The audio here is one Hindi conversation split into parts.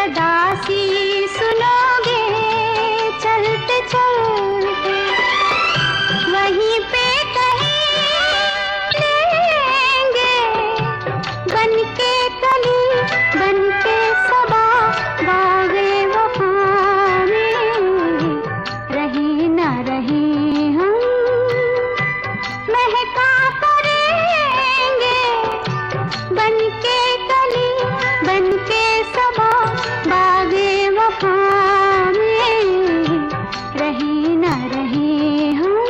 दासी सुनोगे चलते चलते, वहीं पे कहीं लेंगे बनके कली बनके सबा, बागे वफा में रहे न रहे हम महका करेंगे बनके कली बनके सबा, बागे वफा में रहे न रहे हम।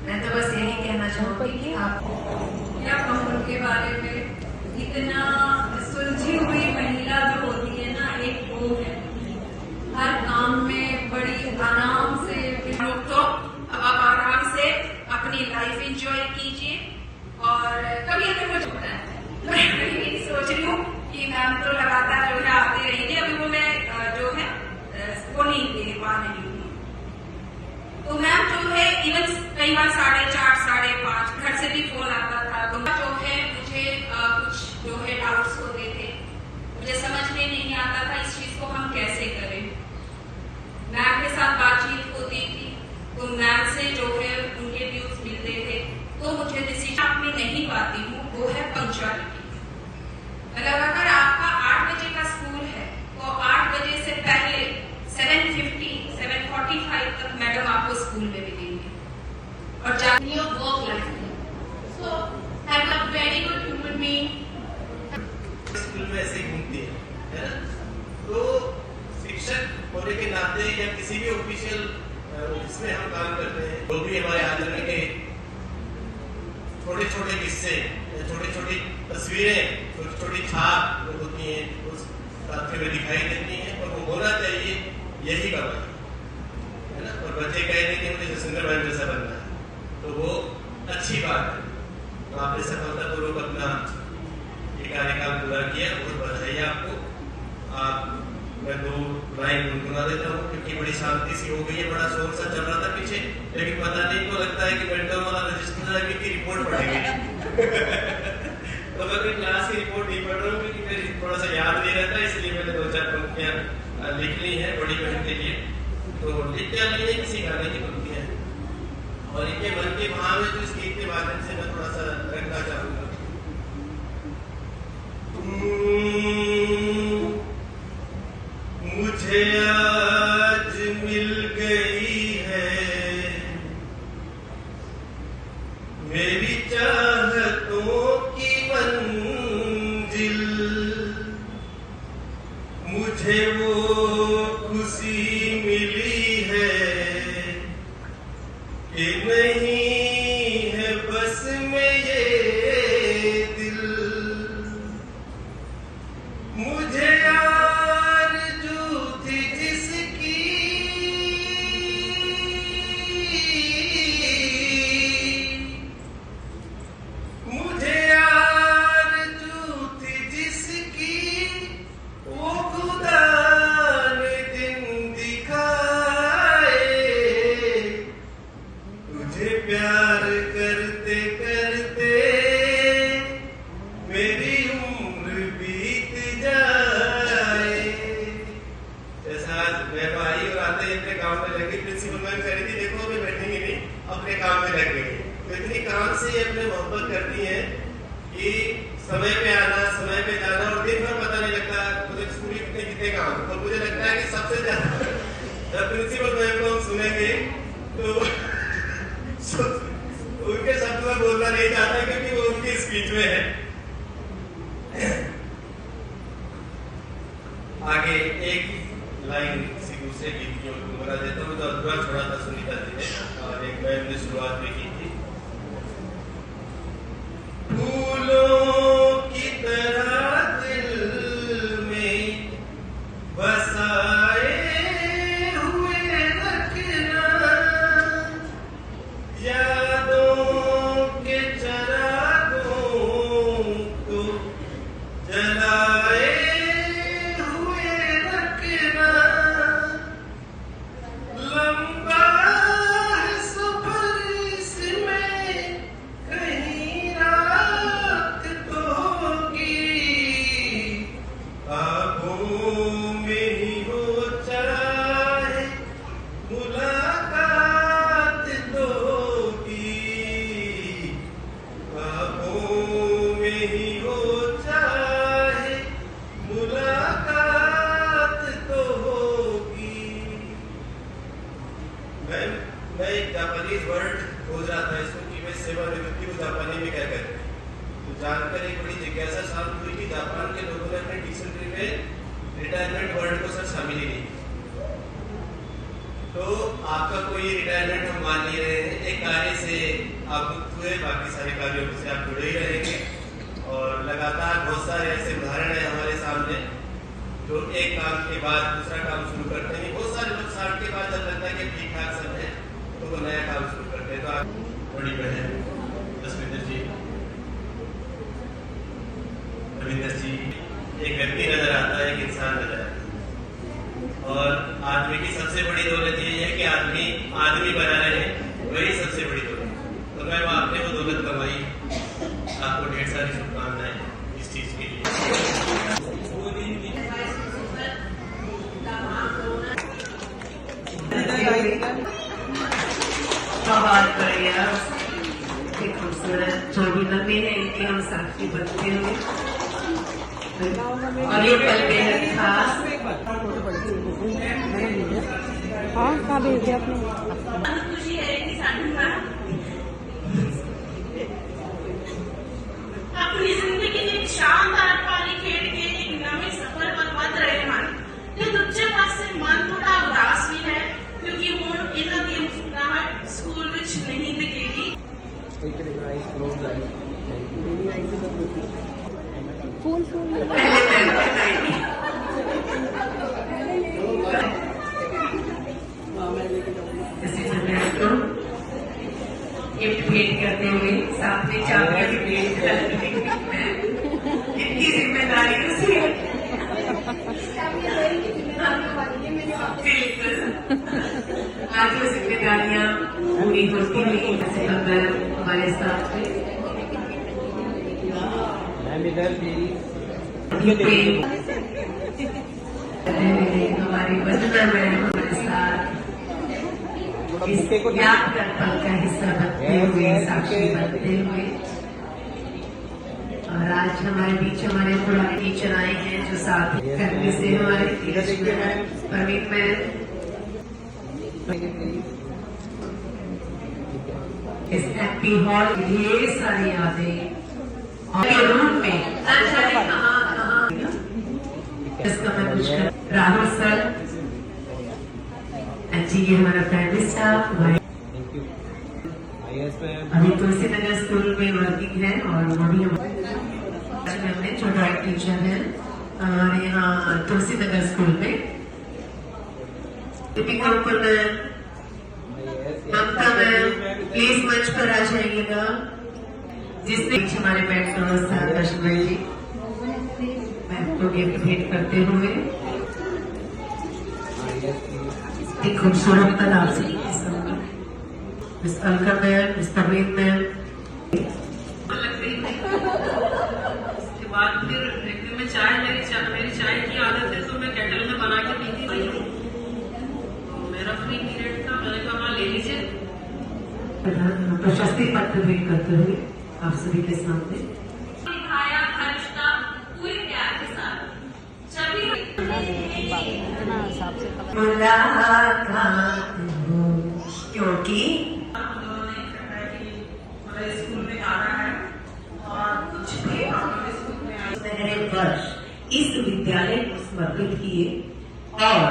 मैं तो बस यही कहना चाहूंगी कि आपको क्या कहूँ उनके बारे में, इतना सुलझी हुई महिला जो होती है ना, एक वो है हर काम में बड़ी आराम से। तो अब आप आराम से अपनी लाइफ एंजॉय कीजिए, और कभी अगर मुझे होता है तो मैं सोच रही हूँ कि मैम तो लगातार जो है आती रहेंगे, अभी वो मैं जो है वो नहीं दे पा रही हूँ। तो मैम जो है इवन कई बार 4:30 5:30 घर से भी फोन आता था, तो जो है मुझे कुछ जो है डाउट्स होते थे, मुझे समझ में नहीं आता था इस चीज को हम कैसे करें। मैम के साथ बातचीत होती थी तो मैम से जो है उनके व्यूज मिलते थे, तो मुझे डिसीजन में नहीं पाती हूँ वो है पंक्चुअलिटी। मतलब अगर आपका 8 बजे का स्कूल है तो 8 बजे से पहले 7:50 7:45 तक मैडम आपको स्कूल में मिलेंगे, और जाती है वर्क लाइफ में। So I am a very good human being. School में ऐसे घूमती है ना, तो शिक्षक होने के नाते या किसी भी ऑफिशियल जिसमें हम काम करते हैं, जो भी हमारे आचरण के छोटे छोटे किस्से, छोटी छोटी तस्वीरें, छोटी छोटी छाप जो होती हैं उस साथियों में दिखाई देती हैं, और वो होना चाहिए यही बात है ना। और बच्चे कह रहे कि मुझे जसविंदर मैम जैसा बनना है, तो वो अच्छी बात है। तो आपने सफलतापूर्वक अपना ये कार्यकाल पूरा किया, बहुत बधाई आपको। आप मैं 2 लाइन गुनगुना देता हूँ, क्योंकि बड़ी शांति सी हो गई है, बड़ा शोर सा चल रहा था पीछे, लेकिन पता नहीं को लगता है कि मेंटल वाला रजिस्टर की रिपोर्ट पढ़ेगी। तो मैं कोई क्लास की रिपोर्ट नहीं पढ़ रहा हूँ, क्योंकि मेरी थोड़ा सा याद नहीं रहता, इसलिए मैंने 2-4 पंक्तियां लिख ली है बड़ी बहन के लिए। तो लिख क्या नहीं है, किसी गाने की पंक्तियां हैं, और इनके मन के भाव है, तो इस गीत के माध्यम से मैं थोड़ा सा रखना चाहूंगा। मुझे आज मिल गई है मेरी चाहत कि नहीं है बस में ये दिल, मुझे आरज़ू थी जिसकी, मुझे आरज़ू थी जिसकी, वो खुदा ने दिन दिखाए। तुझे प्यार करते करते मेरी उम्र बीत जाए। जैसा आज मैं भाई और आते ही अपने काम में लगी, प्रिंसिपल मैम कह रही थी देखो अभी बैठेंगे नहीं, अपने काम में लग गई। तो इतनी काम से ये अपने मोहब्बत करती है कि समय पे आना, समय पे जाना, और दिन भर पता नहीं लगता मुझे स्कूल में कितने काम। और मुझे लगता है कि सबसे ज्यादा जब प्रिंसिपल मैम को हम सुनेंगे तो उनके शब्द में बोलना नहीं चाहता क्योंकि वो उनकी स्पीच में है। आगे एक लाइन किसी दूसरे गीत की ओर गुमरा देता हूँ, जो अधूरा छोड़ा था सुनीता जी ने, और एक मैम ने शुरुआत में की थी। फूलों की तरह दिल में बसाए हुए रखना, यादों के चरागों को जलाए हुए रखना। लंबा है सफर इसमें, कहीं रात तो होगी, आँखों में ही हो चाहे मुलाकात तो होगी, आँखों में ही हो चाहे मुलाकात तो होगी। मैं एक जापानीज वर्ड खोज रहा था इसको कि मैं सेवानिवृत्ति को जापानी में क्या कहते हैं, तो जानकर एक बड़ी जिज्ञासा शांत हुई कि जापान के लोगों ने अपने डिक्शनरी में रिटायरमेंट वर्ड को सर शामिल ही नहीं। तो आपका कोई रिटायरमेंट हम मान नहीं रहे हैं, एक कार्य से आप मुक्त हुए, बाकी सारे कार्यों से आप जुड़े ही रहेंगे। और लगातार बहुत सारे ऐसे उदाहरण है हमारे सामने जो एक काम के बाद दूसरा काम शुरू करते हैं। बहुत सारे लोग 60 के बाद जब लगता है कि ठीक ठाक सब है तो वो नया काम शुरू करते हैं। तो आप बड़ी बहन जसविंदर जी, रविंदर जी, एक व्यक्ति नजर आता है, एक इंसान नजर आता है। और आदमी की सबसे बड़ी दौलत ये है कि आदमी आदमी बना रहे, वही सबसे बड़ी दौलत। तो मैं आपने वो दौलत कमाई, आपको ढेर सारी शुभकामनाएं इस चीज के लिए। बहुत बढ़िया, एक खूबसूरत जो भी लम्हे हैं इनके हम साक्षी बनते हुए, और ये पल बेहद खास। हाँ कहाँ भेज दिया आपने? खुशी है कि साधना अपनी जिंदगी ਦੇ ਸ਼ਾਨਦਾਰ ਪਾਰੀ ਖੇਡ ਕੇ ਇੱਕ ਨਵੇਂ ਸਫ਼ਰ ਪਰ ਵੱਧ ਰਹੇ ਹਨ ਤੇ ਦੂਜੇ ਪਾਸੇ ਮਨ ਥੋੜਾ ਉਦਾਸ ਵੀ ਹੈ ਕਿਉਂਕਿ ਹੁਣ ਇਹਨਾਂ ਦੀ ਮੁਸਕਰਾਹਟ ਸਕੂਲ ਵਿੱਚ ਨਹੀਂ ਦਿਖੇਗੀ। फूल इसी समय तो गिफ्ट भेंट करते हुए साथ में चाबियां भी भेंट करते इनकी जिम्मेदारी उसी है। आज वो जिम्मेदारियां पूरी होती हुई जैसे अगर हमारे साथ में हमारी वंदना मैम हमारे साथ इस यादगार पल का हिस्सा बनते हुए, साक्षी बनते हुए। और आज हमारे बीच हमारे पुराने टीचर आए हैं जो साथ करने से हमारे परवीन मैम, इस हैप्पी हॉल ढेर सारी यादें और रूम में इसका मैं कुछ राहुल सर जी, ये हमारा प्राइवेट स्टाफ, अभी तुलसी नगर स्कूल में वर्किंग है और वो भी हमने जो ड्राइंग टीचर है और यहाँ तुलसी नगर स्कूल में दीपिका ऊपर ममता मैम प्लीज मंच पर आ जाइएगा, जिसने हमारे मेंटर्स दर्शन भाई जी मैम को गिफ्ट भेंट करते हुए एक खूबसूरत तालाब से miss Alka ma'am, miss Parveen ma'am. उसके बाद फिर में चाय मेरी चाय की आदत है तो मैं केटल में बना के पीती थी, तो मेरा फ्री पीरियड था, मैंने कहा ले लीजिए। प्रशस्ति पत्र भेंट करते हुए आप सभी के सामने दिखाया हर रिश्ता पूरे प्यार के साथ। इतना हिसाब से मुलाकात हो, क्योंकि स्कूल में आना है और कुछ भी सुनहरे वर्ष इस विद्यालय को समर्पित किए और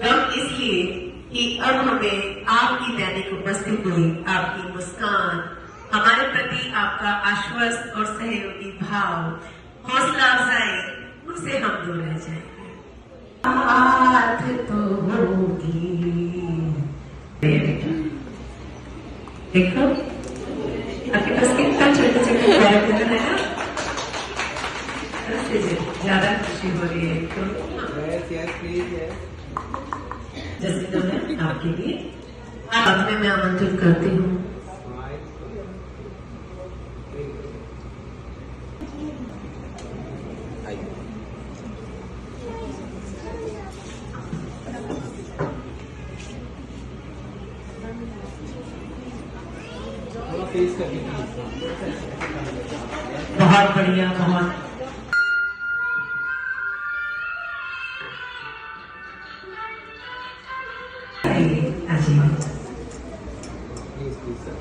हम इसलिए कि अब हमें आपकी दैनिक उपस्थिति, आपकी मुस्कान, हमारे प्रति आपका आश्वस्त और सहयोगी भाव, हौसला अफजाई, उनसे हम दूर रह जाएंगे। बात तो होगी देखो आपके पास कितना छोटे छोटे कैरेक्टर है ना, ज्यादा खुशी हो रही है तो जैसे मैं आपके लिए बाद में मैं आमंत्रित करती हूँ। बहुत बढ़िया, बहुत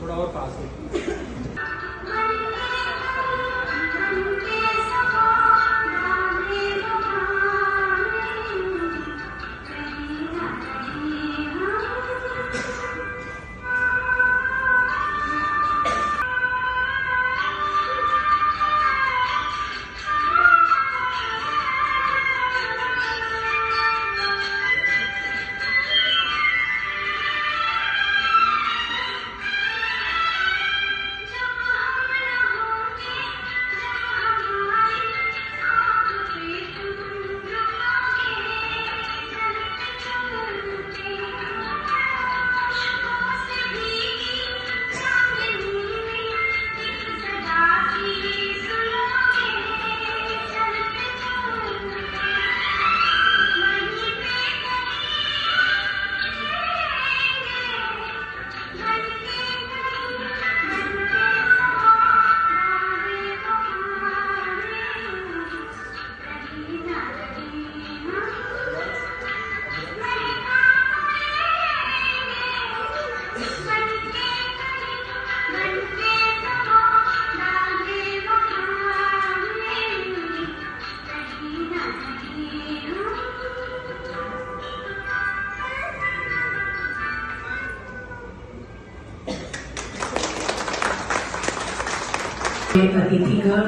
थोड़ा और पास हो। अतिथिगण,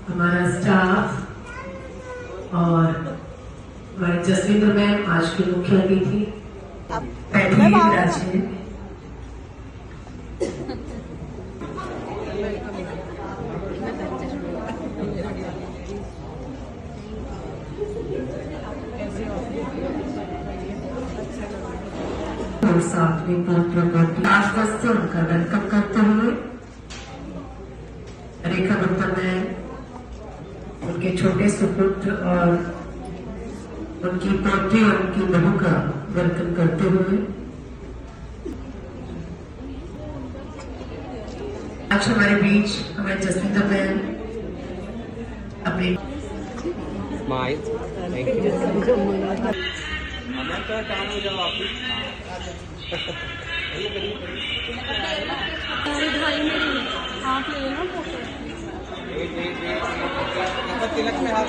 हमारा स्टाफ और हमारे जसविंदर मैम आज के मुख्य अतिथि और साथ में आश्वस्त उनका वेलकम करते हुए रेखा गुप्ता मैम, उनके छोटे सुपुत्र और उनकी पोती और उनकी बहू का वेलकम करते हुए आज हमारे बीच हमारे जसविंदर मैम अपने काम हो जाओ आप हाथ ले लेना तिलक में हाथ